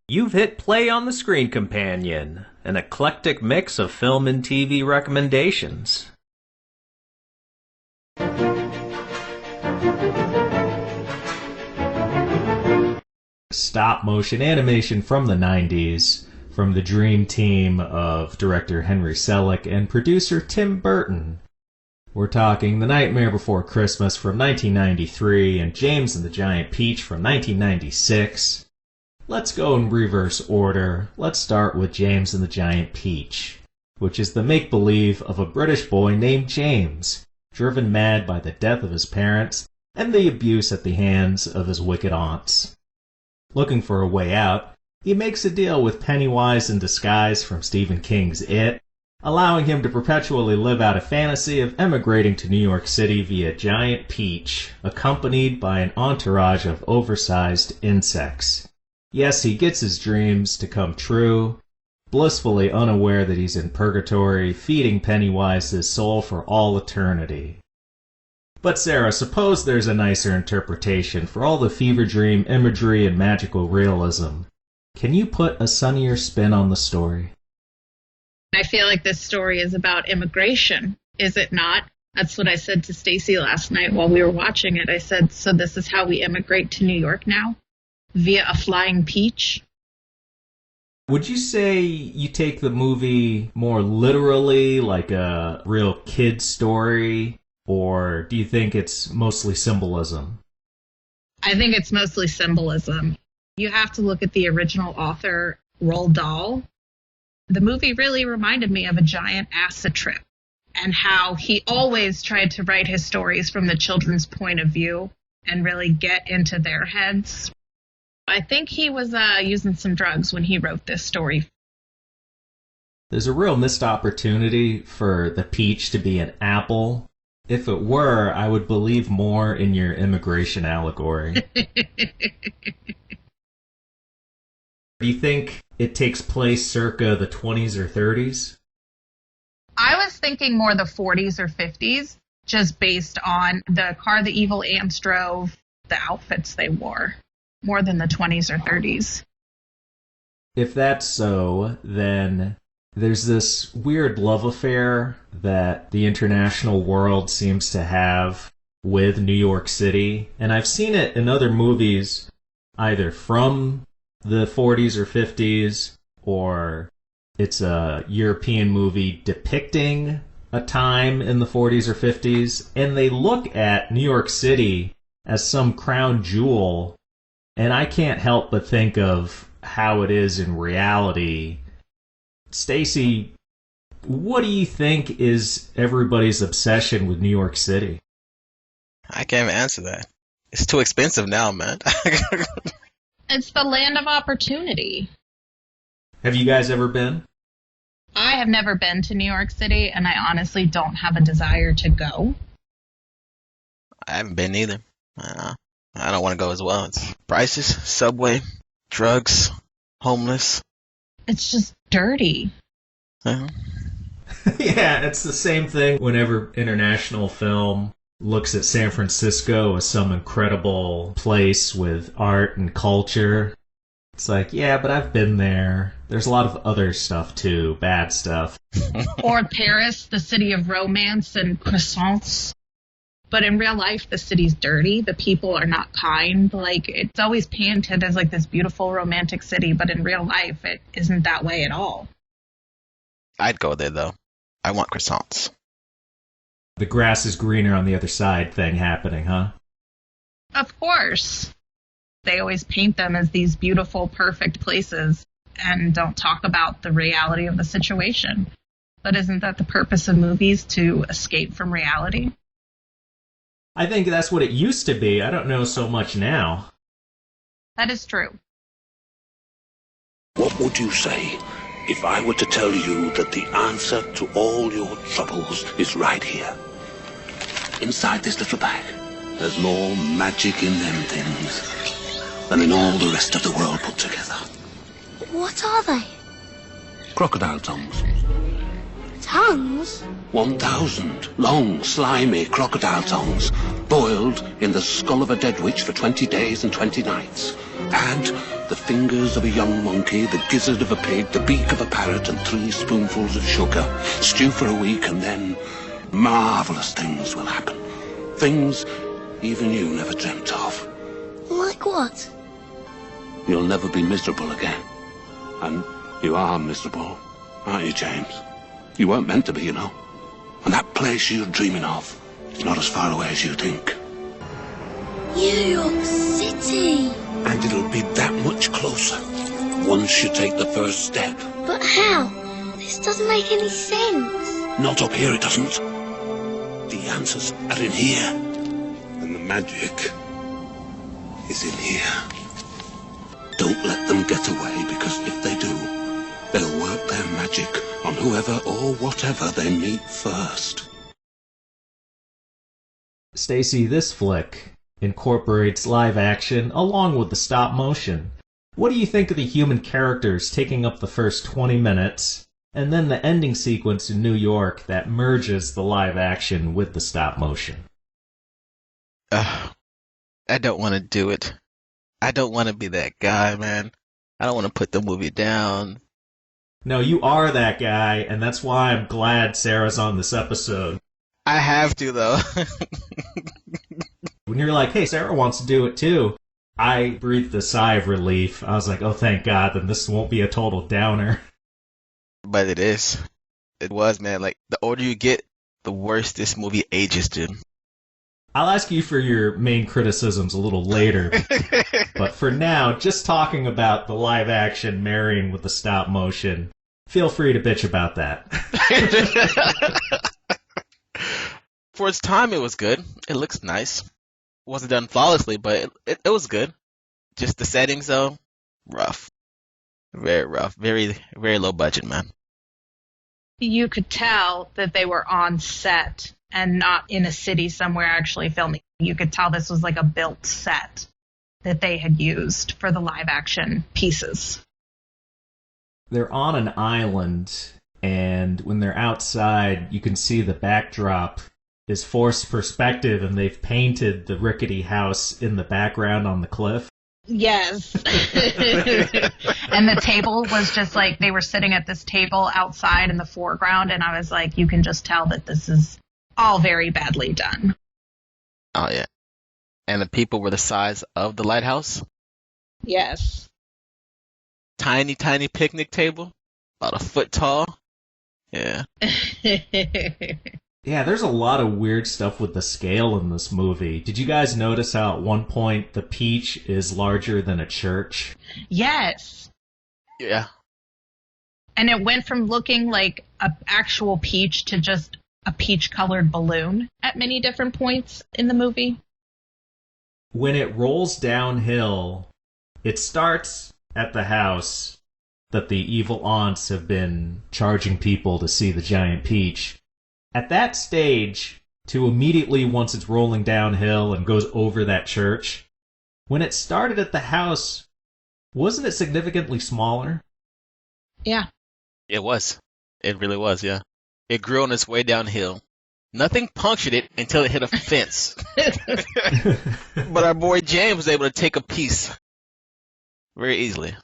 You've hit play on the Screen Companion, an eclectic mix of film and TV recommendations. Stop-motion animation from the 90s, from the dream team of director Henry Selick and producer Tim Burton. We're talking The Nightmare Before Christmas from 1993 and James and the Giant Peach from 1996. Let's go in reverse order. Let's start with James and the Giant Peach, which is the make-believe of a British boy named James, driven mad by the death of his parents and the abuse at the hands of his wicked aunts. Looking for a way out, he makes a deal with Pennywise in disguise from Stephen King's It, allowing him to perpetually live out a fantasy of emigrating to New York City via Giant Peach, accompanied by an entourage of oversized insects. Yes, he gets his dreams to come true, blissfully unaware that he's in purgatory, feeding Pennywise his soul for all eternity. But Sarah, suppose there's a nicer interpretation for all the fever dream imagery and magical realism. Can you put a sunnier spin on the story? I feel like this story is about immigration, is it not? That's what I said to Stacey last night while we were watching it. I said, so this is how we immigrate to New York now? Via a flying peach? Would you say you take the movie more literally, like a real kid story, or do you think it's mostly symbolism? I think it's mostly symbolism. You have to look at the original author, Roald Dahl. The movie really reminded me of a giant acid trip and how he always tried to write his stories from the children's point of view and really get into their heads. I think he was using some drugs when he wrote this story. There's a real missed opportunity for the peach to be an apple. If it were, I would believe more in your immigration allegory. Do you think it takes place circa the 20s or 30s? I was thinking more the 40s or 50s, just based on the car the evil ants drove, the outfits they wore. More than the 20s or 30s. If that's so, then there's this weird love affair that the international world seems to have with New York City, and I've seen it in other movies, either from the 40s or 50s, or it's a European movie depicting a time in the 40s or 50s, and they look at New York City as some crown jewel. And I can't help but think of how it is in reality. Stacey, what do you think is everybody's obsession with New York City? I can't even answer that. It's too expensive now, man. It's the land of opportunity. Have you guys ever been? I have never been to New York City, and I honestly don't have a desire to go. I haven't been either. I don't want to go as well. It's prices, subway, drugs, homeless. It's just dirty. Uh-huh. Yeah, it's the same thing whenever international film looks at San Francisco as some incredible place with art and culture. It's like, yeah, but I've been there. There's a lot of other stuff too, bad stuff. Or Paris, the city of romance and croissants. But in real life, the city's dirty. The people are not kind. Like, it's always painted as like this beautiful romantic city, but in real life, it isn't that way at all. I'd go there, though. I want croissants. The grass is greener on the other side thing happening, huh? Of course. They always paint them as these beautiful, perfect places and don't talk about the reality of the situation. But isn't that the purpose of movies, to escape from reality? I think that's what it used to be. I don't know so much now. That is true. What would you say if I were to tell you that the answer to all your troubles is right here? Inside this little bag, there's more magic in them things than in all the rest of the world put together. What are they? Crocodile tongues. Tongues? 1,000 long, slimy crocodile tongues, boiled in the skull of a dead witch for 20 days and 20 nights. Add the fingers of a young monkey, the gizzard of a pig, the beak of a parrot, and 3 spoonfuls of sugar. Stew for a week, and then marvellous things will happen. Things even you never dreamt of. Like what? You'll never be miserable again. And you are miserable, aren't you, James? You weren't meant to be, you know. And that place you're dreaming of is not as far away as you think. New York City! And it'll be that much closer once you take the first step. But how? This doesn't make any sense. Not up here, it doesn't. The answers are in here. And the magic is in here. Don't let them get away, because if they do, they'll work their magic on whoever or whatever they meet first. Stacey, this flick incorporates live action along with the stop motion. What do you think of the human characters taking up the first 20 minutes, and then the ending sequence in New York that merges the live action with the stop motion? I don't want to do it. I don't want to be that guy, man. I don't want to put the movie down. No, you are that guy, and that's why I'm glad Sarah's on this episode. I have to, though. When you're like, hey, Sarah wants to do it too, I breathed a sigh of relief. I was like, oh, thank God, then this won't be a total downer. But it is. It was, man. Like, the older you get, the worse this movie ages, dude. I'll ask you for your main criticisms a little later, but for now, just talking about the live action marrying with the stop motion, feel free to bitch about that. For its time, it was good. It looks nice. It wasn't done flawlessly, but it was good. Just the settings, though, rough. Very rough. Very, very low budget, man. You could tell that they were on set and not in a city somewhere actually filming. You could tell this was like a built set that they had used for the live action pieces. They're on an island, and when they're outside, you can see the backdrop is forced perspective, and they've painted the rickety house in the background on the cliff. Yes. And the table was just like, they were sitting at this table outside in the foreground, and I was like, you can just tell that this is all very badly done. Oh, yeah. And the people were the size of the lighthouse? Yes. Tiny, tiny picnic table? About a foot tall? Yeah. Yeah, there's a lot of weird stuff with the scale in this movie. Did you guys notice how at one point the peach is larger than a church? Yes. Yeah. And it went from looking like an actual peach to just a peach-colored balloon at many different points in the movie. When it rolls downhill, it starts at the house that the evil aunts have been charging people to see the giant peach. At that stage, to immediately once it's rolling downhill and goes over that church, when it started at the house, wasn't it significantly smaller? Yeah. It was. It really was, yeah. It grew on its way downhill. Nothing punctured it until it hit a fence. But our boy James was able to take a piece very easily.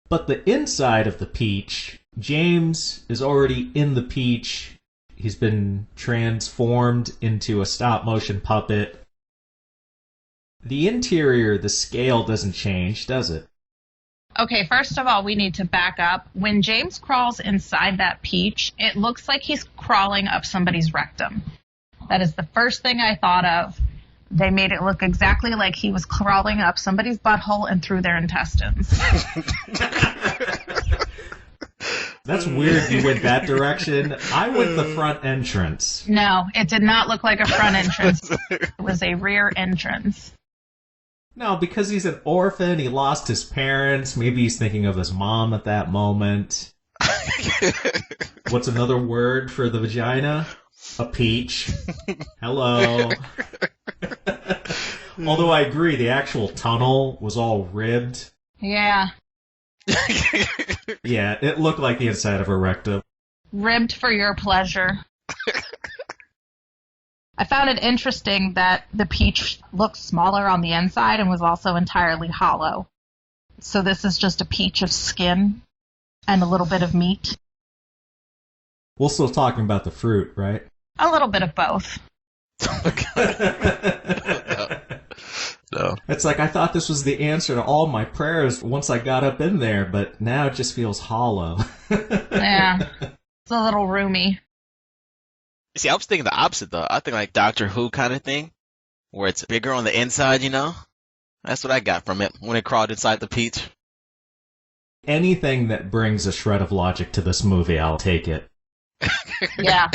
But the inside of the peach, James is already in the peach. He's been transformed into a stop-motion puppet. The interior, the scale doesn't change, does it? Okay, first of all, we need to back up. When James crawls inside that peach, it looks like he's crawling up somebody's rectum. That is the first thing I thought of. They made it look exactly like he was crawling up somebody's butthole and through their intestines. That's weird you went that direction. I went the front entrance. No, it did not look like a front entrance. It was a rear entrance. No, because he's an orphan, he lost his parents, maybe he's thinking of his mom at that moment. What's another word for the vagina? A peach. Hello. Although I agree, the actual tunnel was all ribbed. Yeah. Yeah, it looked like the inside of a rectum. Ribbed for your pleasure. I found it interesting that the peach looked smaller on the inside and was also entirely hollow. So this is just a peach of skin and a little bit of meat. We're still talking about the fruit, right? A little bit of both. No. It's like I thought this was the answer to all my prayers once I got up in there, but now it just feels hollow. Yeah, it's a little roomy. See, I was thinking the opposite, though. I think like Doctor Who kind of thing, where it's bigger on the inside, you know? That's what I got from it when it crawled inside the peach. Anything that brings a shred of logic to this movie, I'll take it. Yeah.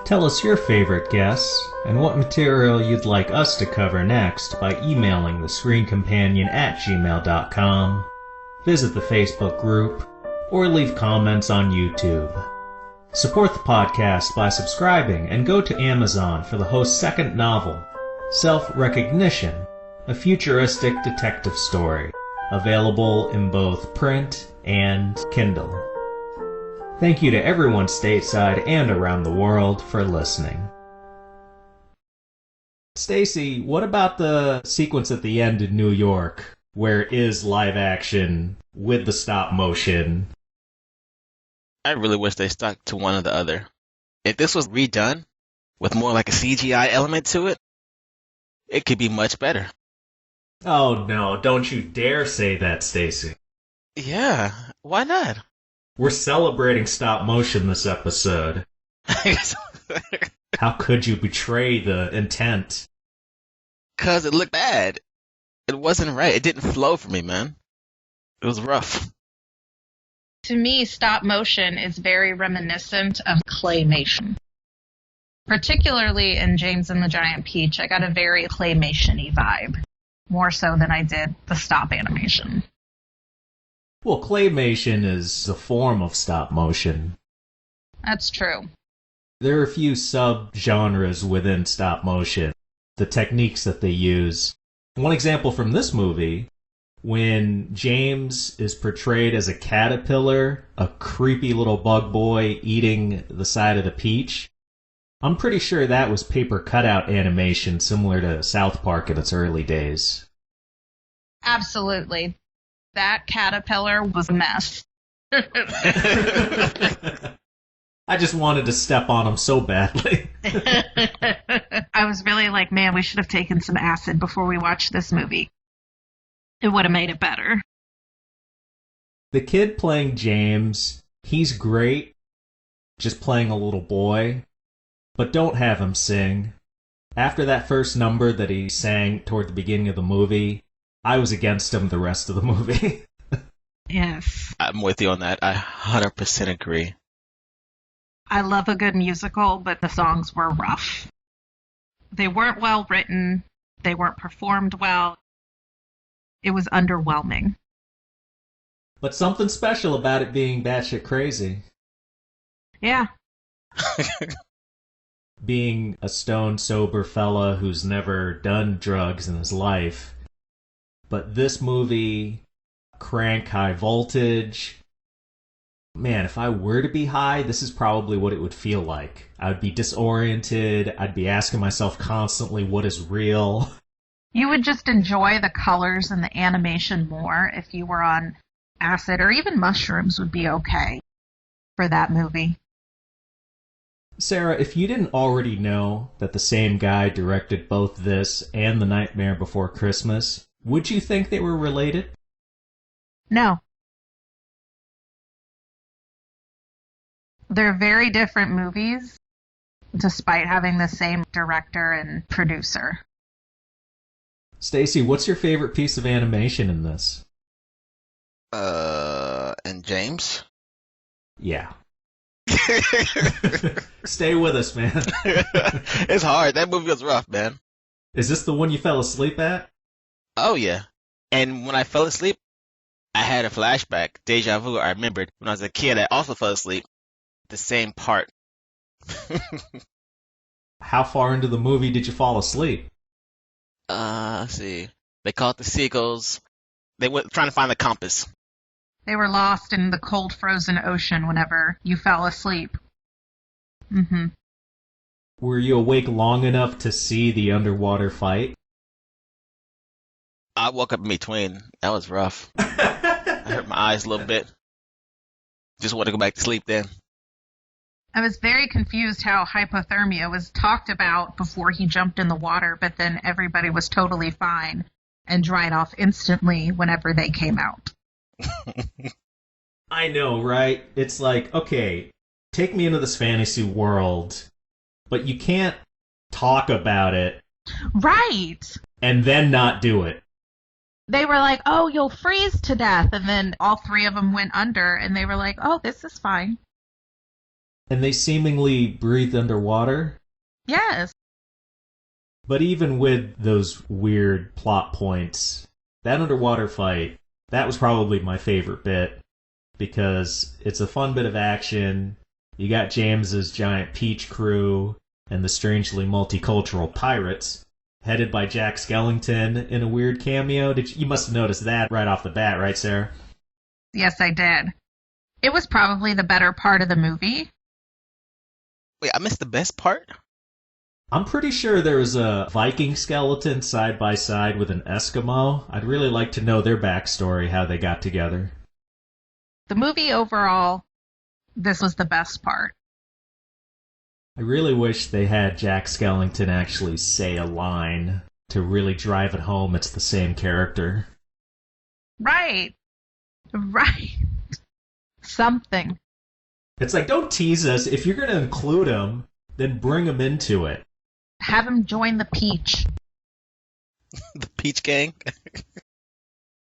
Tell us your favorite guests and what material you'd like us to cover next by emailing thescreencompanion@gmail.com, visit the Facebook group, or leave comments on YouTube. Support the podcast by subscribing and go to Amazon for the host's second novel, Self-Recognition, a futuristic detective story, available in both print and Kindle. Thank you to everyone stateside and around the world for listening. Stacey, what about the sequence at the end in New York, where it is live action with the stop motion? I really wish they stuck to one or the other. If this was redone with more like a CGI element to it, it could be much better. Oh no, don't you dare say that, Stacey. Yeah, why not? We're celebrating stop motion this episode. How could you betray the intent? 'Cause it looked bad. It wasn't right. It didn't flow for me, man. It was rough. To me, stop motion is very reminiscent of claymation. Particularly in James and the Giant Peach, I got a very claymation-y vibe. More so than I did the stop animation. Well, claymation is a form of stop motion. That's true. There are a few sub-genres within stop motion, the techniques that they use. One example from this movie, when James is portrayed as a caterpillar, a creepy little bug boy eating the side of the peach, I'm pretty sure that was paper cutout animation similar to South Park in its early days. Absolutely. That caterpillar was a mess. I just wanted to step on him so badly. I was really like, man, we should have taken some acid before we watched this movie. It would have made it better. The kid playing James, he's great, just playing a little boy, but don't have him sing. After that first number that he sang toward the beginning of the movie, I was against him the rest of the movie. Yes. I'm with you on that. I 100% agree. I love a good musical, but the songs were rough. They weren't well written. They weren't performed well. It was underwhelming. But something special about it being batshit crazy. Yeah. Being a stone sober fella who's never done drugs in his life. But this movie, crank high voltage. Man, if I were to be high, this is probably what it would feel like. I would be disoriented. I'd be asking myself constantly, what is real? You would just enjoy the colors and the animation more if you were on acid, or even mushrooms would be okay for that movie. Sarah, if you didn't already know that the same guy directed both this and The Nightmare Before Christmas, would you think they were related? No. They're very different movies, despite having the same director and producer. Stacey, what's your favorite piece of animation in this? And James? Yeah. Stay with us, man. It's hard. That movie was rough, man. Is this the one you fell asleep at? Oh, yeah. And when I fell asleep, I had a flashback, deja vu. I remembered when I was a kid, I also fell asleep. The same part. How far into the movie did you fall asleep? Let's see. They called the seagulls. They were trying to find the compass. They were lost in the cold, frozen ocean whenever you fell asleep. Mm-hmm. Were you awake long enough to see the underwater fight? I woke up in between. That was rough. I hurt my eyes a little bit. Just want to go back to sleep then. I was very confused how hypothermia was talked about before he jumped in the water, but then everybody was totally fine and dried off instantly whenever they came out. I know, right? It's like, okay, take me into this fantasy world, but you can't talk about it. Right. And then not do it. They were like, oh, you'll freeze to death. And then all three of them went under, and they were like, oh, this is fine. And they seemingly breathed underwater? Yes. But even with those weird plot points, that underwater fight, that was probably my favorite bit, because it's a fun bit of action. You got James's giant peach crew and the strangely multicultural pirates, headed by Jack Skellington in a weird cameo. You must have noticed that right off the bat, right, Sarah? Yes, I did. It was probably the better part of the movie. Wait, I missed the best part? I'm pretty sure there was a Viking skeleton side by side with an Eskimo. I'd really like to know their backstory, how they got together. The movie overall, this was the best part. I really wish they had Jack Skellington actually say a line to really drive it home it's the same character. Right. Right. Something. It's like, don't tease us. If you're going to include him, then bring him into it. Have him join the Peach. The Peach Gang?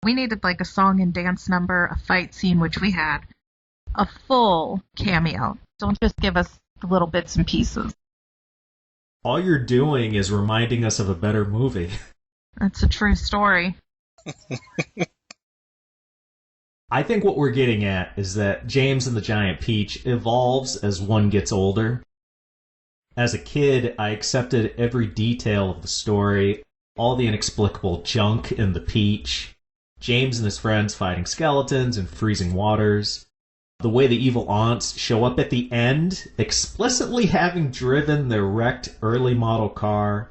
We needed like a song and dance number, a fight scene, which we had. A full cameo. Don't just give us little bits and pieces. All you're doing is reminding us of a better movie. That's a true story. I think what we're getting at is that James and the Giant Peach evolves as one gets older. As a kid, I accepted every detail of the story, all the inexplicable junk in the Peach, James and his friends fighting skeletons in freezing waters, the way the evil aunts show up at the end, explicitly having driven their wrecked early model car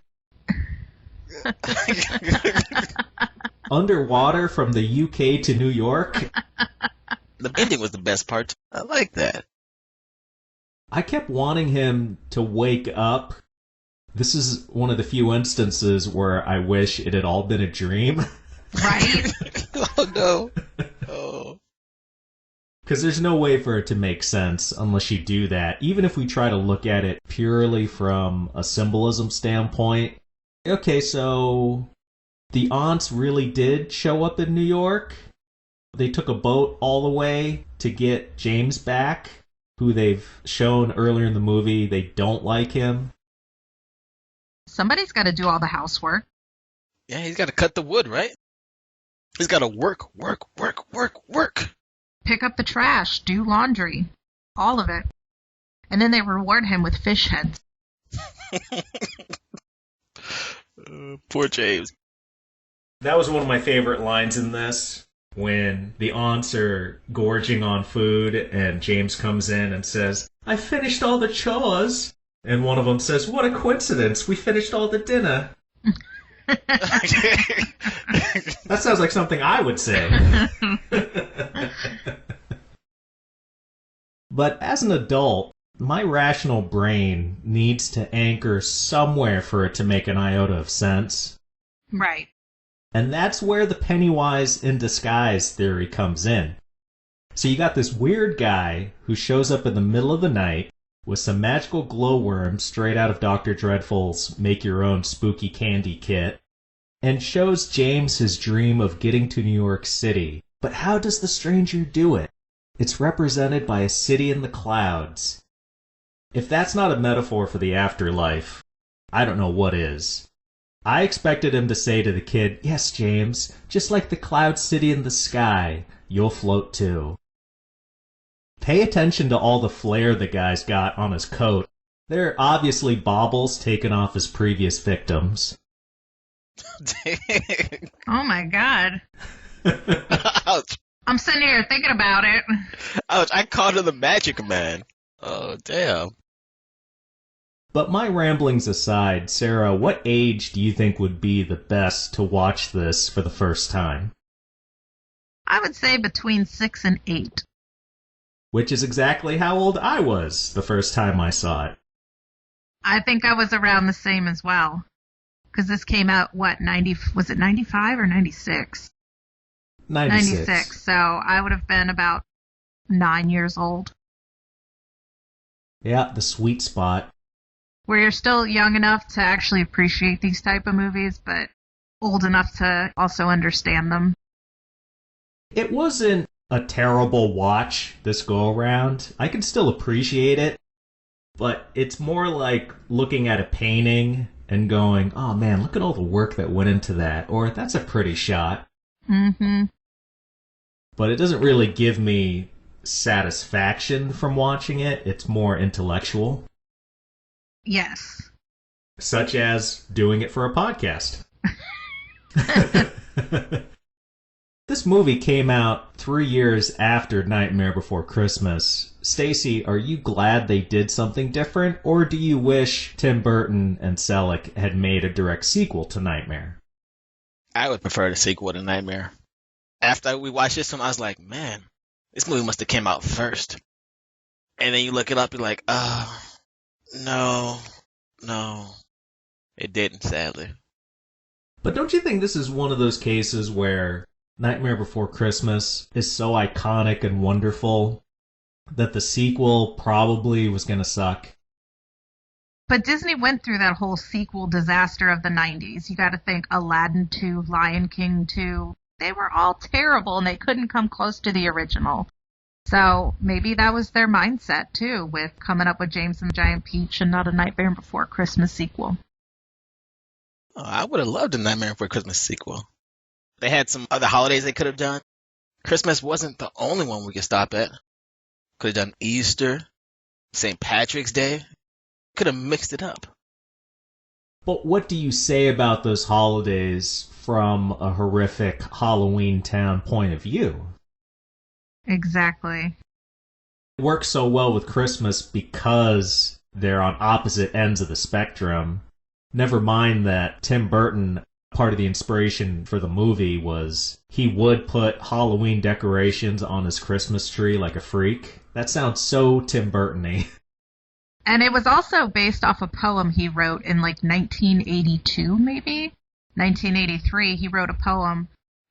underwater from the UK to New York. The ending was the best part. I like that. I kept wanting him to wake up. This is one of the few instances where I wish it had all been a dream. Right? Oh, no. Oh. Because there's no way for it to make sense unless you do that. Even if we try to look at it purely from a symbolism standpoint. Okay, so the aunts really did show up in New York. They took a boat all the way to get James back, who they've shown earlier in the movie they don't like him. Somebody's got to do all the housework. Yeah, he's got to cut the wood, right? He's got to work. Pick up the trash, do laundry, all of it. And then they reward him with fish heads. Poor James. That was one of my favorite lines in this, when the aunts are gorging on food and James comes in and says, I finished all the chores. And one of them says, what a coincidence, we finished all the dinner. That sounds like something I would say. But as an adult, my rational brain needs to anchor somewhere for it to make an iota of sense. Right. And that's where the Pennywise in disguise theory comes in. So you got this weird guy who shows up in the middle of the night with some magical glowworms straight out of Dr. Dreadful's make-your-own spooky candy kit, and shows James his dream of getting to New York City. But how does the stranger do it? It's represented by a city in the clouds. If that's not a metaphor for the afterlife, I don't know what is. I expected him to say to the kid, yes, James, just like the cloud city in the sky, you'll float too. Pay attention to all the flair the guy's got on his coat. They're obviously baubles taken off his previous victims. Dang. Oh my God. Ouch. I'm sitting here thinking about it. I called her the Magic Man. Oh, damn. But my ramblings aside, Sarah, what age do you think would be the best to watch this for the first time? I would say between 6 and 8. Which is exactly how old I was the first time I saw it. I think I was around the same as well. Because this came out, was it 95 or 96? 96. So I would have been about 9 years old. Yeah, the sweet spot. Where you're still young enough to actually appreciate these type of movies, but old enough to also understand them. It wasn't a terrible watch this go-around. I can still appreciate it, but it's more like looking at a painting and going, oh man, look at all the work that went into that, or that's a pretty shot. Mm-hmm. But it doesn't really give me satisfaction from watching it. It's more intellectual. Yes. Such as doing it for a podcast. This movie came out 3 years after Nightmare Before Christmas. Stacey, are you glad they did something different, or do you wish Tim Burton and Selick had made a direct sequel to Nightmare? I would prefer the sequel to Nightmare. After we watched this one, I was like, man, this movie must have came out first. And then you look it up, you're like, no. It didn't, sadly. But don't you think this is one of those cases where Nightmare Before Christmas is so iconic and wonderful that the sequel probably was going to suck? But Disney went through that whole sequel disaster of the 90s. You got to think Aladdin 2, Lion King 2. They were all terrible and they couldn't come close to the original. So maybe that was their mindset too, with coming up with James and the Giant Peach and not a Nightmare Before Christmas sequel. Oh, I would have loved a Nightmare Before Christmas sequel. They had some other holidays they could have done. Christmas wasn't the only one we could stop at. Could have done Easter, St. Patrick's Day. Could have mixed it up. But what do you say about those holidays from a horrific Halloween Town point of view? Exactly. It works so well with Christmas because they're on opposite ends of the spectrum. Never mind that Tim Burton, part of the inspiration for the movie was he would put Halloween decorations on his Christmas tree like a freak. That sounds so Tim Burton-y. And it was also based off a poem he wrote in like 1982, maybe? 1983, he wrote a poem,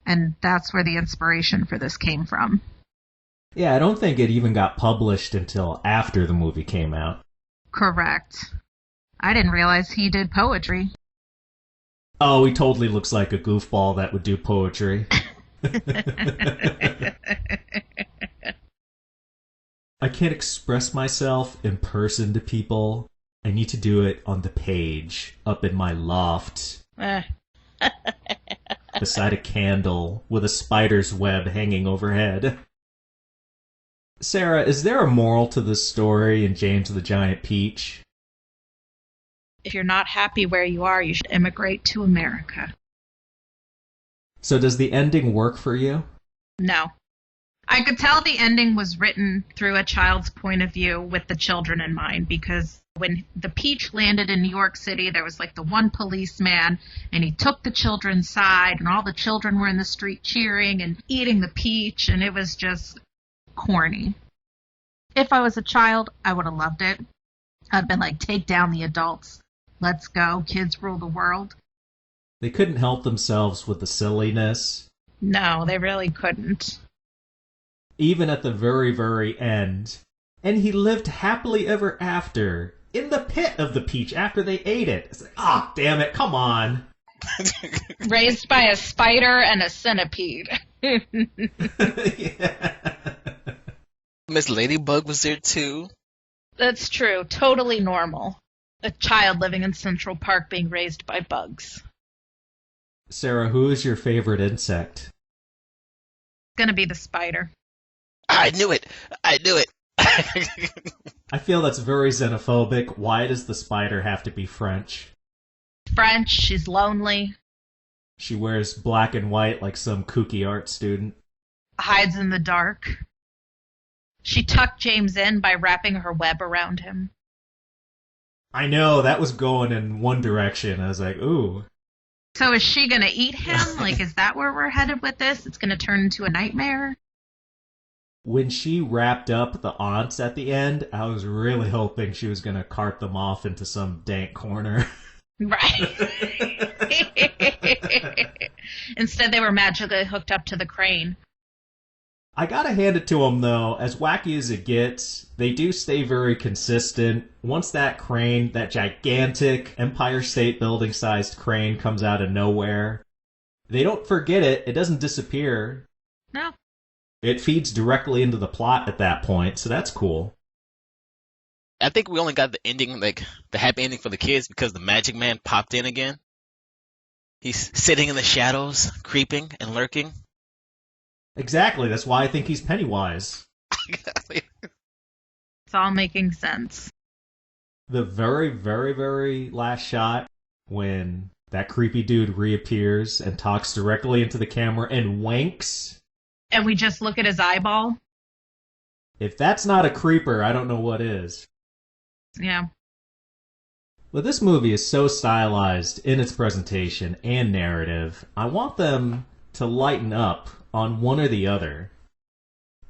and that's where the inspiration for this came from. Yeah, I don't think it even got published until after the movie came out. Correct. I didn't realize he did poetry. Oh, he totally looks like a goofball that would do poetry. I can't express myself in person to people. I need to do it on the page, up in my loft, beside a candle with a spider's web hanging overhead. Sarah, is there a moral to this story in James the Giant Peach? If you're not happy where you are, you should immigrate to America. So does the ending work for you? No. I could tell the ending was written through a child's point of view with the children in mind, because when the Peach landed in New York City, there was like the one policeman, and he took the children's side, and all the children were in the street cheering and eating the peach, and it was just corny. If I was a child, I would have loved it. I'd been like, take down the adults. Let's go. Kids rule the world. They couldn't help themselves with the silliness. No, they really couldn't. Even at the very, very end. And he lived happily ever after in the pit of the peach after they ate it. It's like, damn it, come on. Raised by a spider and a centipede. Yeah. Miss Ladybug was there too. That's true. Totally normal. A child living in Central Park being raised by bugs. Sarah, who is your favorite insect? It's gonna be the spider. I knew it. I feel that's very xenophobic. Why does the spider have to be French? French, she's lonely. She wears black and white like some kooky art student. hides in the dark. She tucked James in by wrapping her web around him. I know, that was going in one direction. I was like, ooh. So is she going to eat him? Like, is that where we're headed with this? It's going to turn into a nightmare? When she wrapped up the aunts at the end, I was really hoping she was going to cart them off into some dank corner. Right. Instead, they were magically hooked up to the crane. I gotta hand it to them, though. As wacky as it gets, they do stay very consistent. Once that crane, that gigantic Empire State Building-sized crane comes out of nowhere, they don't forget it. It doesn't disappear. No. It feeds directly into the plot at that point, so that's cool. I think we only got the ending, like the happy ending for the kids, because the Magic Man popped in again. He's sitting in the shadows, creeping and lurking. Exactly, that's why I think he's Pennywise. It's all making sense. The very, very, very last shot, when that creepy dude reappears and talks directly into the camera and winks. And we just look at his eyeball. If that's not a creeper, I don't know what is. Yeah. Well, this movie is so stylized in its presentation and narrative, I want them to lighten up on one or the other.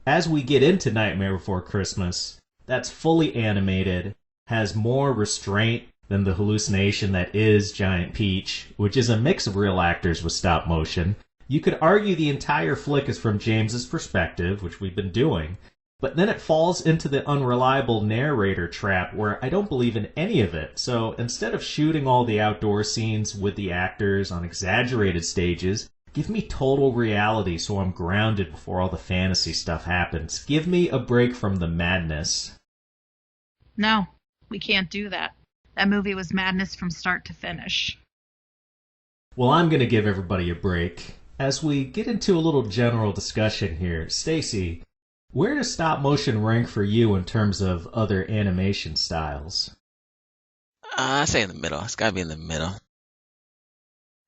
As we get into Nightmare Before Christmas, that's fully animated, has more restraint than the hallucination that is Giant Peach, which is a mix of real actors with stop motion. You could argue the entire flick is from James's perspective, which we've been doing, but then it falls into the unreliable narrator trap where I don't believe in any of it. So instead of shooting all the outdoor scenes with the actors on exaggerated stages, give me total reality so I'm grounded before all the fantasy stuff happens. Give me a break from the madness. No, we can't do that. That movie was madness from start to finish. Well, I'm going to give everybody a break. As we get into a little general discussion here, Stacey, where does stop motion rank for you in terms of other animation styles? I say in the middle. It's got to be in the middle.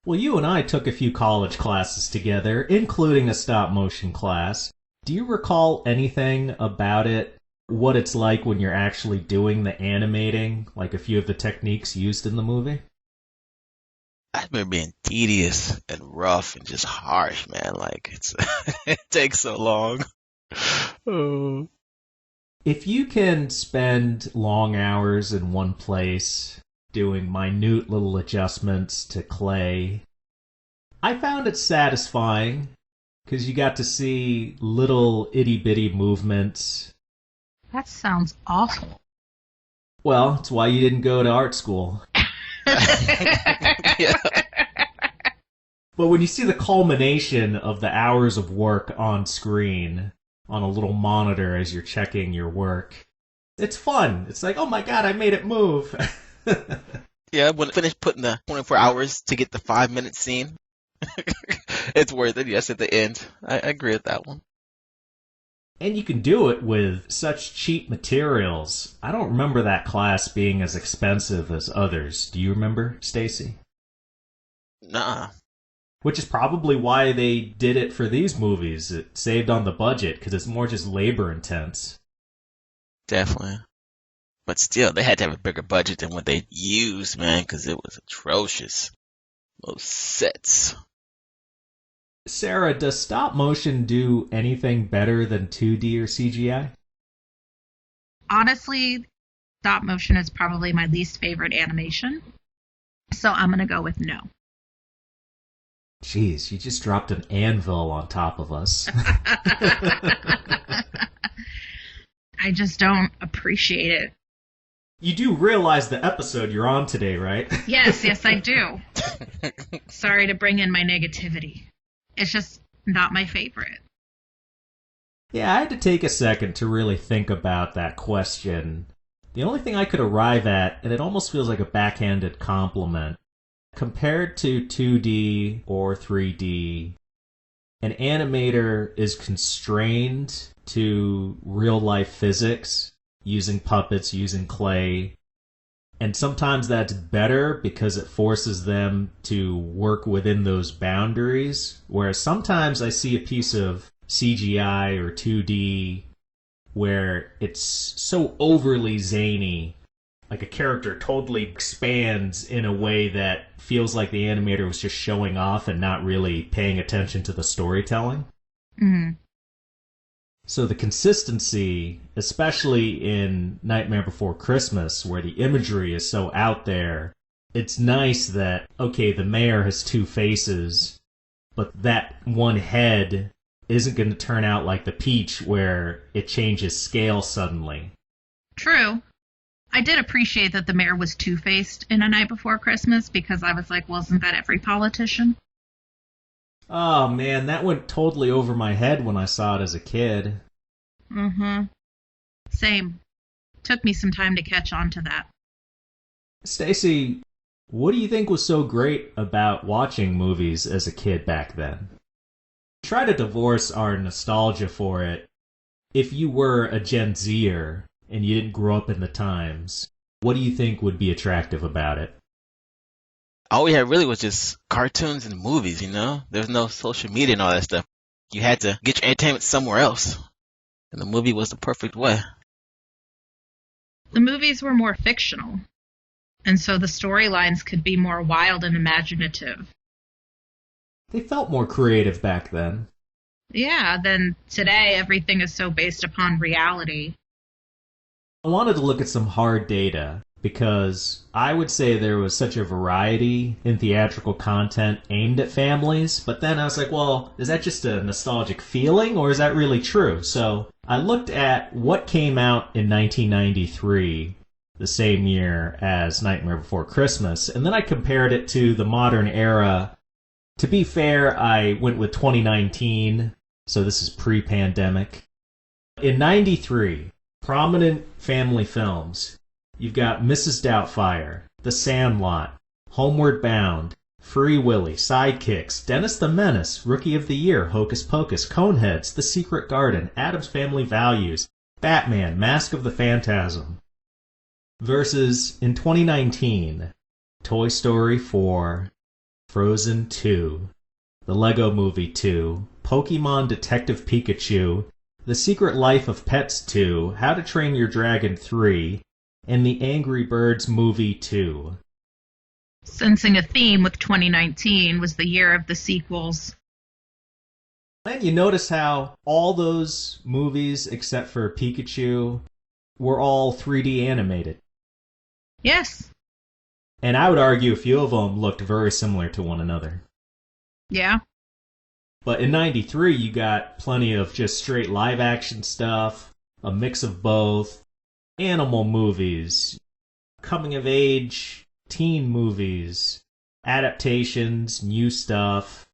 Well, you and I took a few college classes together, including a stop motion class. Do you recall anything about it? What it's like when you're actually doing the animating, like a few of the techniques used in the movie? I remember being tedious and rough and just harsh, man. Like, it takes so long. Oh. If you can spend long hours in one place doing minute little adjustments to clay, I found it satisfying because you got to see little itty-bitty movements. That sounds awful. Well, it's why you didn't go to art school. Yeah. But when you see the culmination of the hours of work on screen, on a little monitor as you're checking your work, it's fun. It's like, oh my god, I made it move. Yeah, when I finished putting the 24 hours to get the 5-minute scene, it's worth it, yes, at the end. I agree with that one. And you can do it with such cheap materials. I don't remember that class being as expensive as others. Do you remember, Stacey? Nah. Which is probably why they did it for these movies. It saved on the budget, because it's more just labor intense. Definitely. But still, they had to have a bigger budget than what they used, man, because it was atrocious. Those sets. Sarah, does stop motion do anything better than 2D or CGI? Honestly, stop motion is probably my least favorite animation. So I'm going to go with no. Jeez, you just dropped an anvil on top of us. I just don't appreciate it. You do realize the episode you're on today, right? Yes, I do. Sorry to bring in my negativity. It's just not my favorite. Yeah, I had to take a second to really think about that question. The only thing I could arrive at, and it almost feels like a backhanded compliment, compared to 2D or 3D, an animator is constrained to real-life physics, using puppets, using clay, and sometimes that's better because it forces them to work within those boundaries, whereas sometimes I see a piece of CGI or 2D, where it's so overly zany, like a character totally expands in a way that feels like the animator was just showing off and not really paying attention to the storytelling. Mm-hmm. So the consistency, especially in Nightmare Before Christmas, where the imagery is so out there, it's nice that, okay, the mayor has two faces, but that one head isn't going to turn out like the Peach, where it changes scale suddenly. True. I did appreciate that the mayor was two-faced in A Night Before Christmas, because I was like, well, isn't that every politician? Oh man, that went totally over my head when I saw it as a kid. Mm-hmm. Same. Took me some time to catch on to that. Stacey, what do you think was so great about watching movies as a kid back then? Try to divorce our nostalgia for it. If you were a Gen Zer and you didn't grow up in the times, what do you think would be attractive about it? All we had really was just cartoons and movies, you know? There was no social media and all that stuff. You had to get your entertainment somewhere else. And the movie was the perfect way. The movies were more fictional, and so the storylines could be more wild and imaginative. They felt more creative back then. Yeah, then today everything is so based upon reality. I wanted to look at some hard data because I would say there was such a variety in theatrical content aimed at families, but then I was like, well, is that just a nostalgic feeling or is that really true? So I looked at what came out in 1993, the same year as Nightmare Before Christmas, and then I compared it to the modern era. To be fair, I went with 2019, so this is pre-pandemic. In 93, prominent family films. You've got Mrs. Doubtfire, The Sandlot, Homeward Bound, Free Willy, Sidekicks, Dennis the Menace, Rookie of the Year, Hocus Pocus, Coneheads, The Secret Garden, Addams Family Values, Batman, Mask of the Phantasm. Versus, in 2019, Toy Story 4, Frozen 2, The Lego Movie 2, Pokemon Detective Pikachu, The Secret Life of Pets 2, How to Train Your Dragon 3, and The Angry Birds Movie 2. Sensing a theme with 2019 was the year of the sequels. And you notice how all those movies, except for Pikachu, were all 3D animated. Yes. And I would argue a few of them looked very similar to one another. Yeah. But in 93, you got plenty of just straight live-action stuff, a mix of both, animal movies, coming-of-age teen movies, adaptations, new stuff.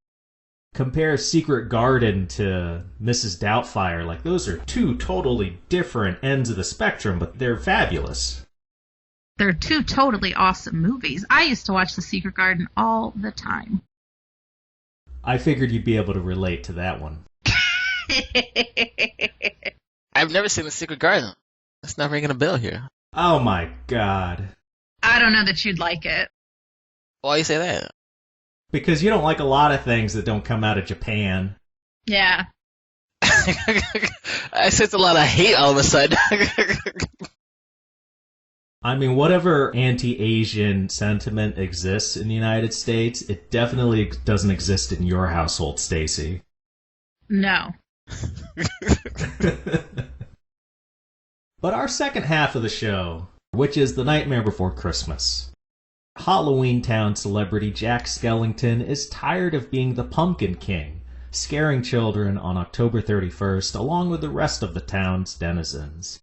Compare Secret Garden to Mrs. Doubtfire. Like, those are two totally different ends of the spectrum, but they're fabulous. They're two totally awesome movies. I used to watch The Secret Garden all the time. I figured you'd be able to relate to that one. I've never seen The Secret Garden. That's not ringing a bell here. Oh my god. I don't know that you'd like it. Why you say that? Because you don't like a lot of things that don't come out of Japan. Yeah. I sense a lot of hate all of a sudden. I mean, whatever anti-Asian sentiment exists in the United States, it definitely doesn't exist in your household, Stacey. No. But our second half of the show, which is The Nightmare Before Christmas. Halloween Town celebrity Jack Skellington is tired of being the Pumpkin King, scaring children on October 31st along with the rest of the town's denizens.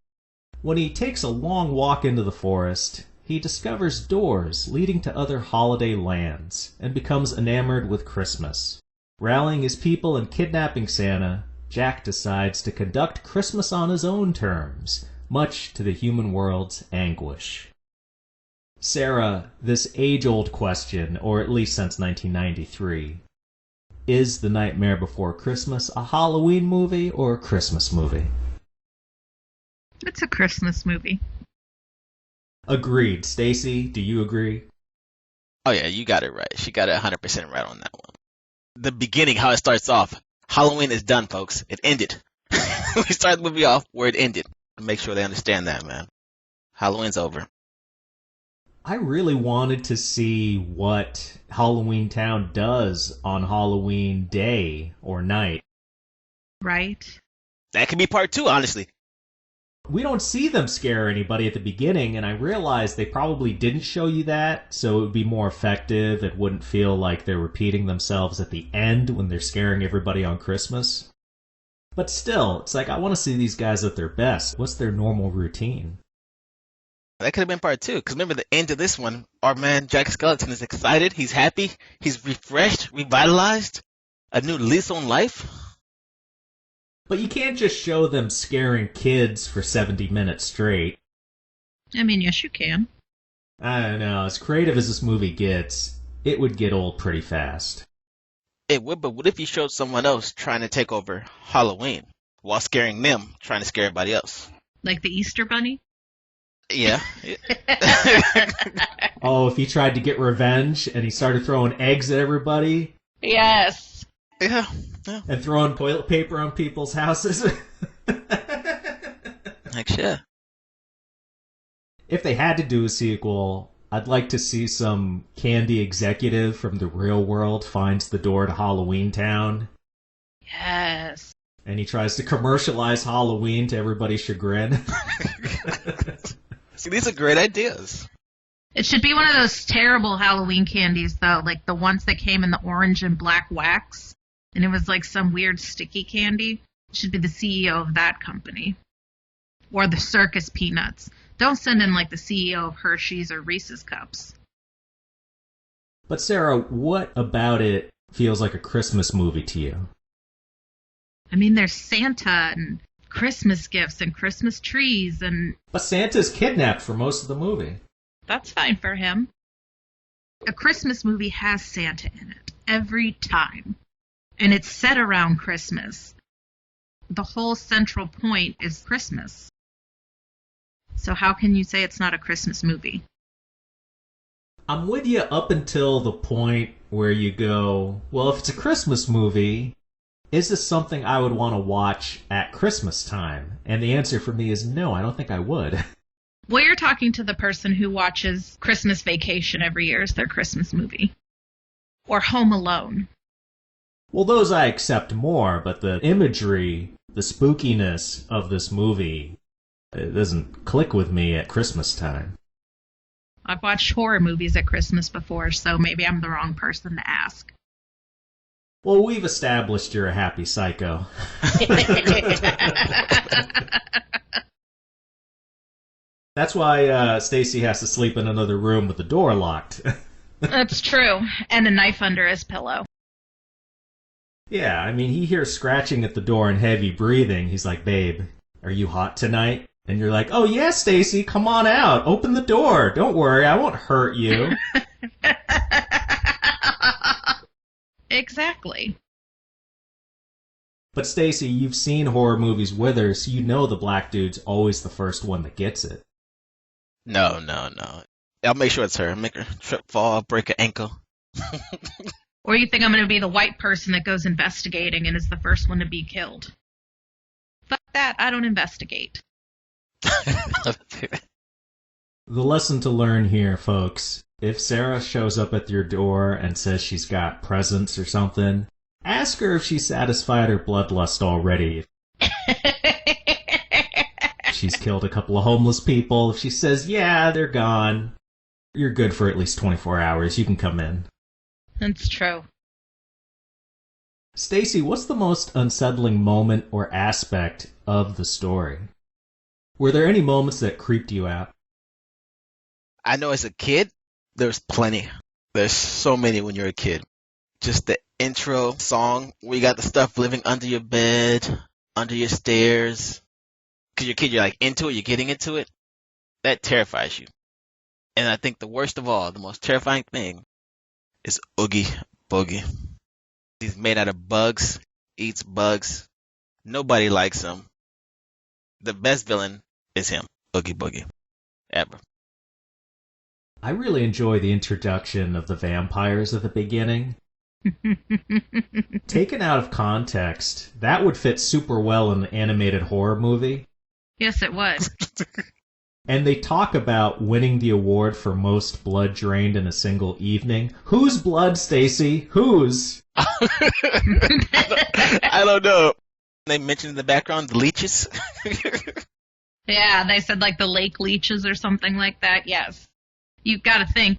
When he takes a long walk into the forest, he discovers doors leading to other holiday lands and becomes enamored with Christmas. Rallying his people and kidnapping Santa, Jack decides to conduct Christmas on his own terms, much to the human world's anguish. Sarah, this age-old question, or at least since 1993, is The Nightmare Before Christmas a Halloween movie or a Christmas movie? It's a Christmas movie. Agreed. Stacey, do you agree? Oh yeah, you got it right. She got it 100% right on that one. The beginning, how it starts off. Halloween is done, folks. It ended. We started the movie off where it ended. Make sure they understand that, man. Halloween's over. I really wanted to see what Halloween Town does on Halloween day or night. Right? That could be part 2, honestly. We don't see them scare anybody at the beginning, and I realized they probably didn't show you that, so it would be more effective. It wouldn't feel like they're repeating themselves at the end when they're scaring everybody on Christmas. But still, it's like, I want to see these guys at their best. What's their normal routine? That could have been part 2, because remember the end of this one, our man Jack Skellington is excited, he's happy, he's refreshed, revitalized, a new lease on life. But you can't just show them scaring kids for 70 minutes straight. I mean, yes, you can. I don't know, as creative as this movie gets, it would get old pretty fast. It would, but what if you showed someone else trying to take over Halloween while scaring them, trying to scare everybody else? Like the Easter Bunny? Yeah. Oh, if he tried to get revenge and he started throwing eggs at everybody? Yes. Yeah. And throwing toilet paper on people's houses? Like, yeah. If they had to do a sequel, I'd like to see some candy executive from the real world finds the door to Halloween Town. Yes. And he tries to commercialize Halloween to everybody's chagrin. See, these are great ideas. It should be one of those terrible Halloween candies, though, like the ones that came in the orange and black wax. And it was like some weird sticky candy. It should be the CEO of that company. Or the circus peanuts. Don't send in like the CEO of Hershey's or Reese's Cups. But Sarah, what about it feels like a Christmas movie to you? I mean, there's Santa and Christmas gifts and Christmas trees and... But Santa's kidnapped for most of the movie. That's fine for him. A Christmas movie has Santa in it. Every time. And it's set around Christmas. The whole central point is Christmas. So how can you say it's not a Christmas movie? I'm with you up until the point where you go, well, if it's a Christmas movie, is this something I would want to watch at Christmas time? And the answer for me is no, I don't think I would. Well, you're talking to the person who watches Christmas Vacation every year as their Christmas movie. Or Home Alone. Well, those I accept more, but the imagery, the spookiness of this movie, it doesn't click with me at Christmas time. I've watched horror movies at Christmas before, so maybe I'm the wrong person to ask. Well, we've established you're a happy psycho. That's why Stacey has to sleep in another room with the door locked. That's true. And a knife under his pillow. Yeah, I mean, he hears scratching at the door and heavy breathing. He's like, babe, are you hot tonight? And you're like, oh yeah, Stacey, come on out. Open the door. Don't worry, I won't hurt you. Exactly. But Stacey, you've seen horror movies with her, so you know the black dude's always the first one that gets it. No. I'll make sure it's her. Make her trip, fall, break her ankle. Or you think I'm going to be the white person that goes investigating and is the first one to be killed? Fuck that, I don't investigate. The lesson to learn here, folks, if Sarah shows up at your door and says she's got presents or something, ask her if she's satisfied her bloodlust already. She's killed a couple of homeless people. If she says, yeah, they're gone, you're good for at least 24 hours. You can come in. That's true. Stacey, what's the most unsettling moment or aspect of the story? Were there any moments that creeped you out? I know as a kid, there's plenty. There's so many when you're a kid. Just the intro song where you got the stuff living under your bed, under your stairs. Because you're a kid, you're like into it, you're getting into it. That terrifies you. And I think the worst of all, the most terrifying thing is Oogie Boogie. He's made out of bugs, eats bugs. Nobody likes him. The best villain is him, Oogie Boogie, ever. I really enjoy the introduction of the vampires at the beginning. Taken out of context, that would fit super well in an animated horror movie. Yes, it would. And they talk about winning the award for most blood drained in a single evening. Whose blood, Stacey? Whose? I don't know. They mentioned in the background the leeches. Yeah, they said like the lake leeches or something like that. Yes. You've got to think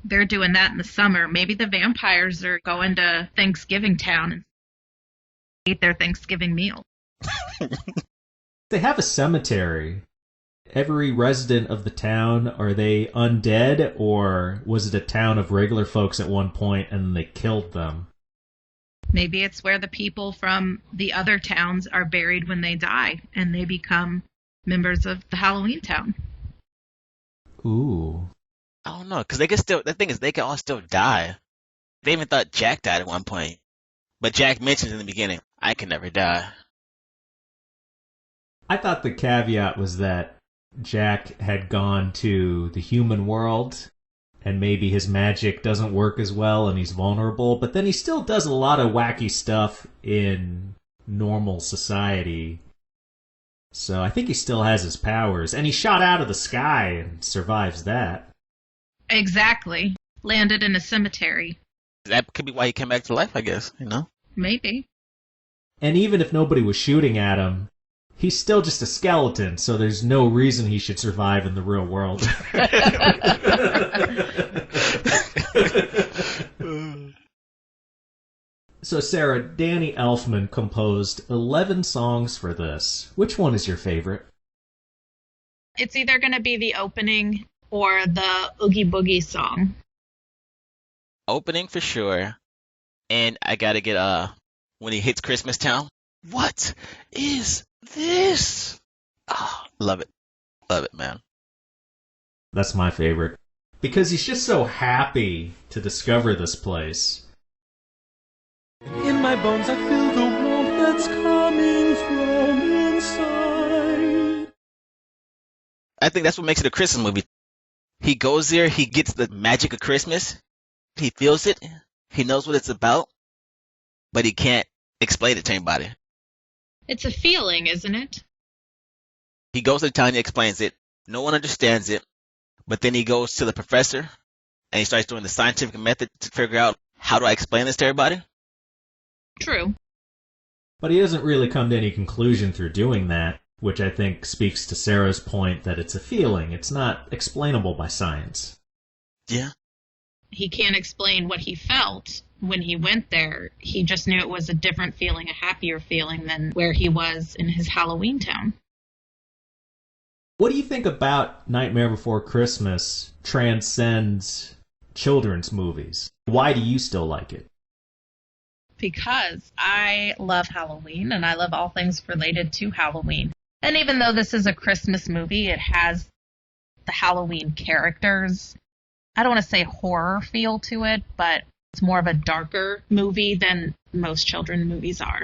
they're doing that in the summer. Maybe the vampires are going to Thanksgiving Town and eat their Thanksgiving meal. They have a cemetery. Every resident of the town, are they undead, or was it a town of regular folks at one point and they killed them? Maybe it's where the people from the other towns are buried when they die, and they become members of the Halloween town. Ooh. I don't know, because they can still. The thing is, they can all still die. They even thought Jack died at one point, but Jack mentions in the beginning, "I can never die." I thought the caveat was that Jack had gone to the human world, and maybe his magic doesn't work as well and he's vulnerable, but then he still does a lot of wacky stuff in normal society. So I think he still has his powers, and he shot out of the sky and survives that. Exactly. Landed in a cemetery. That could be why he came back to life, I guess, Maybe. And even if nobody was shooting at him, he's still just a skeleton, so there's no reason he should survive in the real world. So, Sarah, Danny Elfman composed 11 songs for this. Which one is your favorite? It's either going to be the opening or the Oogie Boogie song. Opening for sure. And I gotta get, when he hits Christmas Town. What is this? Oh, love it. Love it, man. That's my favorite. Because he's just so happy to discover this place. In my bones I feel the warmth that's coming from inside. I think that's what makes it a Christmas movie. He goes there, he gets the magic of Christmas, he feels it, he knows what it's about, but he can't explain it to anybody. It's a feeling, isn't it? He goes to the town, he explains it, no one understands it, but then he goes to the professor, and he starts doing the scientific method to figure out, how do I explain this to everybody? True. But he doesn't really come to any conclusion through doing that, which I think speaks to Sarah's point that it's a feeling. It's not explainable by science. Yeah. He can't explain what he felt when he went there. He just knew it was a different feeling, a happier feeling than where he was in his Halloween town. What do you think about Nightmare Before Christmas transcends children's movies? Why do you still like it? Because I love Halloween, and I love all things related to Halloween. And even though this is a Christmas movie, it has the Halloween characters. I don't want to say horror feel to it, but it's more of a darker movie than most children's movies are.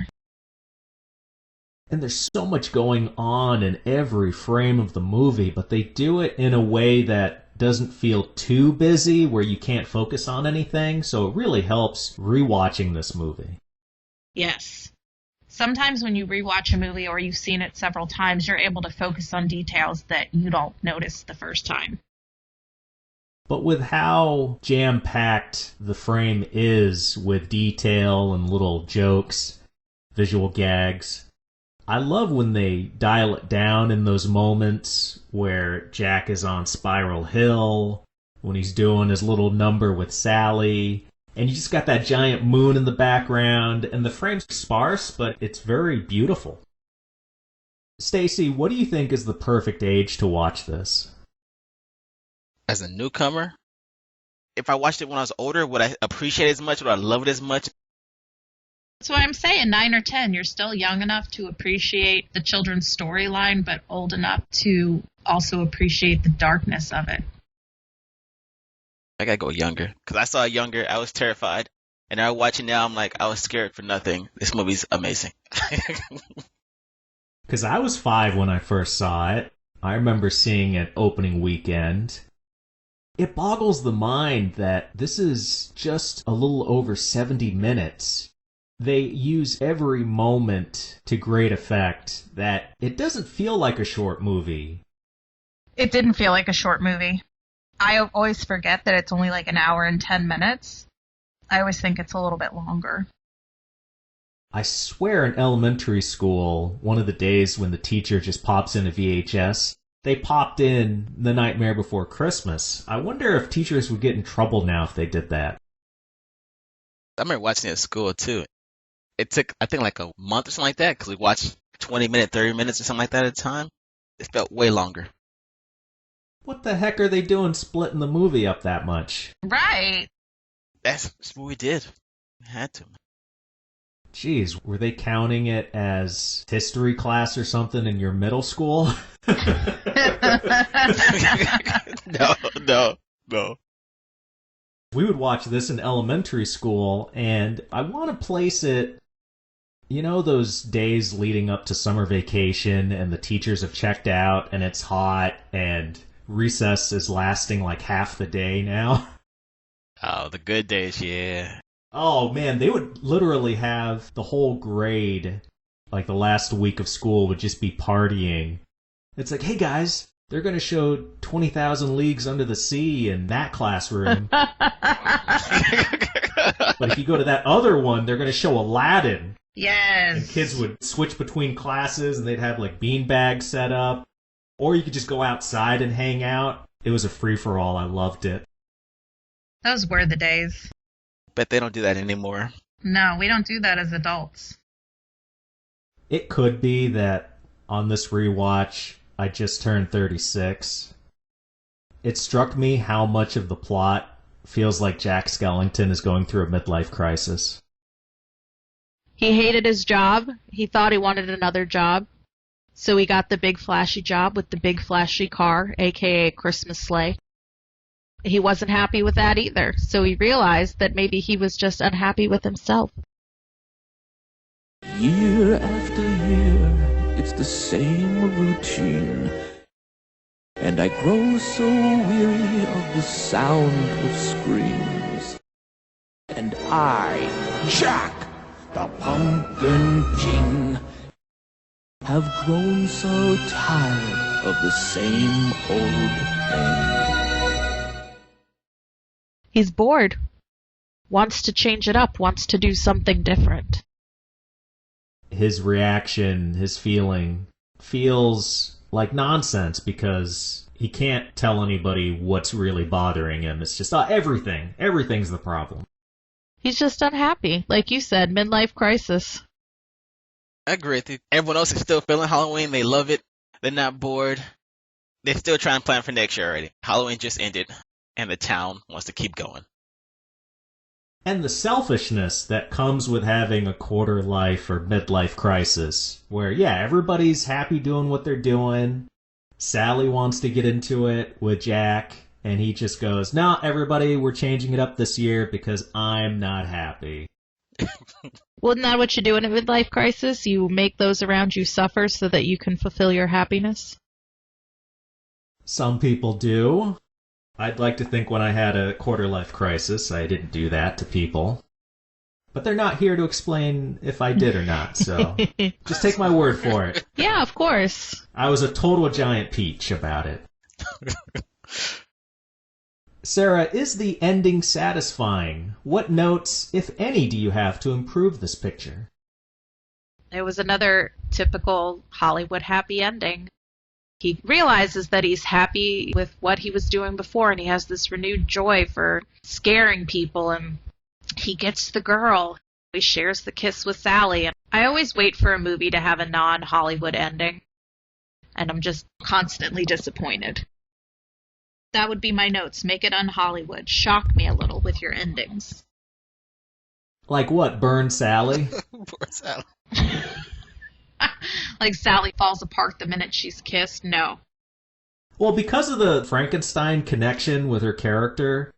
And there's so much going on in every frame of the movie, but they do it in a way that doesn't feel too busy, where you can't focus on anything, so it really helps rewatching this movie. Yes. Sometimes when you rewatch a movie or you've seen it several times, you're able to focus on details that you don't notice the first time. But with how jam-packed the frame is with detail and little jokes, visual gags, I love when they dial it down in those moments where Jack is on Spiral Hill, when he's doing his little number with Sally, and you just got that giant moon in the background, and the frame's sparse, but it's very beautiful. Stacey, what do you think is the perfect age to watch this? As a newcomer, if I watched it when I was older, would I appreciate it as much? Would I love it as much? That's why I'm saying 9 or 10. You're still young enough to appreciate the children's storyline, but old enough to also appreciate the darkness of it. I gotta go younger. Because I saw it younger, I was terrified. And now watching now, I'm like, I was scared for nothing. This movie's amazing. Because I was 5 when I first saw it. I remember seeing it opening weekend. It boggles the mind that this is just a little over 70 minutes. They use every moment to great effect that it doesn't feel like a short movie. It didn't feel like a short movie. I always forget that it's only like an hour and 10 minutes. I always think it's a little bit longer. I swear in elementary school, one of the days when the teacher just pops in a VHS, they popped in The Nightmare Before Christmas. I wonder if teachers would get in trouble now if they did that. I remember watching it at school, too. It took, I think, like a month or something like that, because we watched 20 minutes, 30 minutes or something like that at a time. It felt way longer. What the heck are they doing splitting the movie up that much? Right. That's what we did. We had to. Jeez, were they counting it as history class or something in your middle school? No. We would watch this in elementary school, and I want to place it, you know, those days leading up to summer vacation and the teachers have checked out and it's hot and recess is lasting like half the day now. Oh, the good days, yeah. Oh man, they would literally have the whole grade, like the last week of school would just be partying. It's like, hey guys, they're going to show 20,000 Leagues Under the Sea in that classroom. But if you go to that other one, they're going to show Aladdin. Yes. And kids would switch between classes and they'd have like beanbags set up. Or you could just go outside and hang out. It was a free-for-all. I loved it. Those were the days. Bet they don't do that anymore. No, we don't do that as adults. It could be that on this rewatch, I just turned 36. It struck me how much of the plot feels like Jack Skellington is going through a midlife crisis. He hated his job. He thought he wanted another job. So he got the big flashy job with the big flashy car, aka Christmas sleigh. He wasn't happy with that either, so he realized that maybe he was just unhappy with himself. Year after year, it's the same routine, and I grow so weary of the sound of screams. And I, Jack, the Pumpkin King, have grown so tired of the same old thing. He's bored, wants to change it up, wants to do something different. His reaction, his feeling, feels like nonsense because he can't tell anybody what's really bothering him. It's just everything's the problem. He's just unhappy. Like you said, midlife crisis. I agree with you. Everyone else is still feeling Halloween. They love it. They're not bored. They're still trying to plan for next year already. Halloween just ended, and the town wants to keep going. And the selfishness that comes with having a quarter life or midlife crisis, where, yeah, everybody's happy doing what they're doing. Sally wants to get into it with Jack, and he just goes, "No, everybody, we're changing it up this year because I'm not happy." Well, isn't that what you do in a midlife crisis? You make those around you suffer so that you can fulfill your happiness? Some people do. I'd like to think when I had a quarter-life crisis, I didn't do that to people. But they're not here to explain if I did or not, so just take my word for it. Yeah, of course. I was a total giant peach about it. Sarah, is the ending satisfying? What notes, if any, do you have to improve this picture? It was another typical Hollywood happy ending. He realizes that he's happy with what he was doing before, and he has this renewed joy for scaring people, and he gets the girl. He shares the kiss with Sally. And I always wait for a movie to have a non-Hollywood ending, and I'm just constantly disappointed. That would be my notes. Make it un-Hollywood. Shock me a little with your endings. Like what, burn Sally? Poor Sally. Like Sally falls apart the minute she's kissed? No. Well, because of the Frankenstein connection with her character,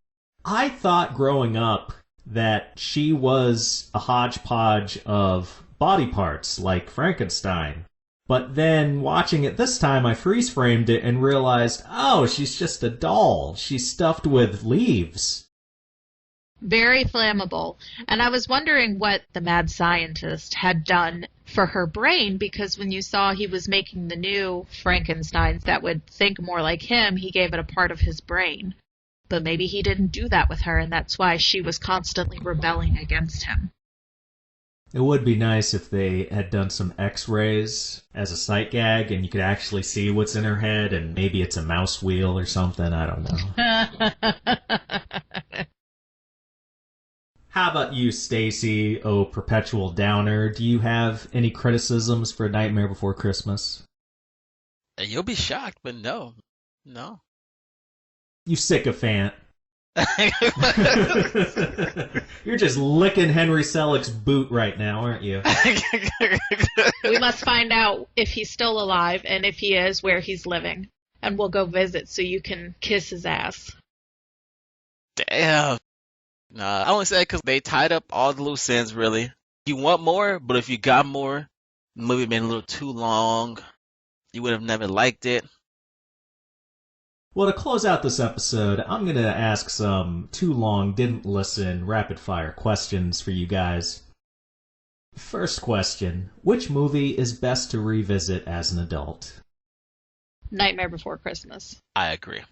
I thought growing up that she was a hodgepodge of body parts, like Frankenstein. But then, watching it this time, I freeze-framed it and realized, oh, she's just a doll. She's stuffed with leaves. Very flammable. And I was wondering what the mad scientist had done for her brain, because when you saw he was making the new Frankensteins that would think more like him, he gave it a part of his brain. But maybe he didn't do that with her, and that's why she was constantly rebelling against him. It would be nice if they had done some x-rays as a sight gag and you could actually see what's in her head, and maybe it's a mouse wheel or something, I don't know. How about you, Stacey, oh perpetual downer? Do you have any criticisms for Nightmare Before Christmas? You'll be shocked, but no. You sycophant. You're just licking Henry Selick's boot right now, aren't you? We must find out if he's still alive, and if he is, where he's living. And we'll go visit so you can kiss his ass. Damn. Nah, I only say because they tied up all the loose ends, really. You want more, but if you got more, the movie been a little too long. You would have never liked it. Well, to close out this episode, I'm going to ask some too long, didn't listen, rapid-fire questions for you guys. First question, which movie is best to revisit as an adult? Nightmare Before Christmas. I agree.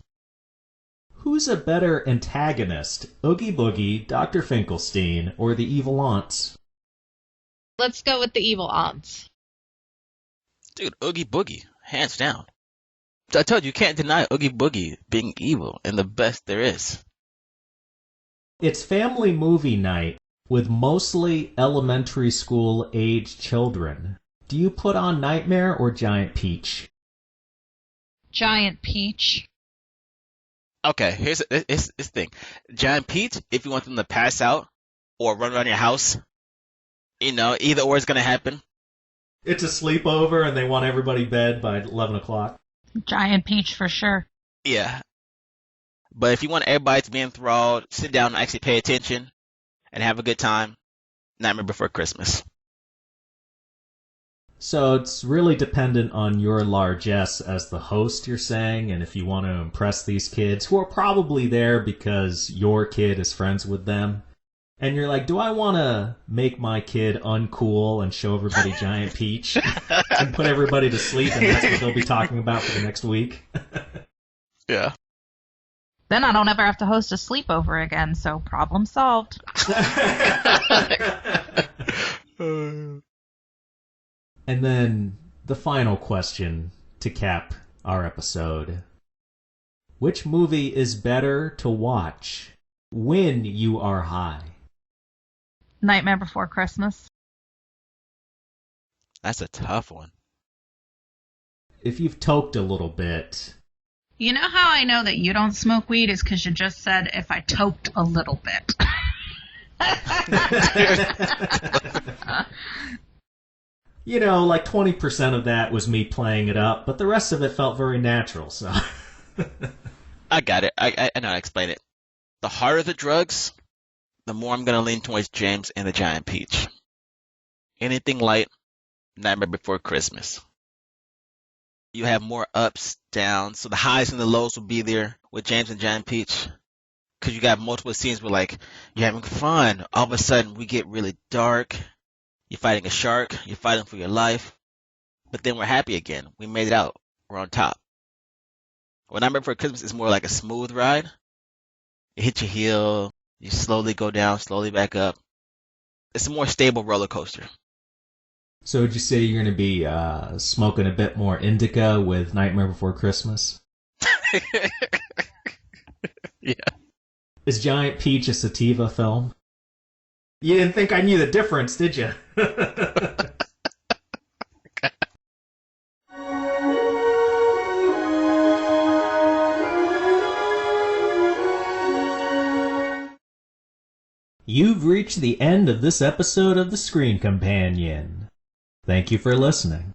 Who's a better antagonist, Oogie Boogie, Dr. Finkelstein, or the evil aunts? Let's go with the evil aunts. Dude, Oogie Boogie, hands down. I told you, you can't deny Oogie Boogie being evil and the best there is. It's family movie night with mostly elementary school age children. Do you put on Nightmare or Giant Peach? Giant Peach. Okay, here's the thing. Giant Peach, if you want them to pass out or run around your house, either or is going to happen. It's a sleepover and they want everybody bed by 11 o'clock. Giant Peach for sure. Yeah. But if you want everybody to be enthralled, sit down and actually pay attention and have a good time, Nightmare Before Christmas. So it's really dependent on your largesse as the host, you're saying, and if you want to impress these kids who are probably there because your kid is friends with them. And you're like, do I want to make my kid uncool and show everybody Giant Peach and put everybody to sleep, and that's what they'll be talking about for the next week? Yeah. Then I don't ever have to host a sleepover again, so problem solved. And then the final question to cap our episode. Which movie is better to watch when you are high? Nightmare Before Christmas. That's a tough one. If you've toked a little bit. You know how I know that you don't smoke weed is because you just said if I toked a little bit. Like 20% of that was me playing it up, but the rest of it felt very natural, so. I got it. I know how to explain it. The harder the drugs, the more I'm going to lean towards James and the Giant Peach. Anything light, Nightmare Before Christmas. You have more ups, downs, so the highs and the lows will be there with James and Giant Peach. Because you got multiple scenes where, you're having fun. All of a sudden, we get really dark. You're fighting a shark. You're fighting for your life. But then we're happy again. We made it out. We're on top. When Nightmare Before Christmas is more like a smooth ride. You hit your heel. You slowly go down, slowly back up. It's a more stable roller coaster. So would you say you're going to be smoking a bit more indica with Nightmare Before Christmas? Yeah. Is Giant Peach a sativa film? You didn't think I knew the difference, did you? You've reached the end of this episode of The Screen Companion. Thank you for listening.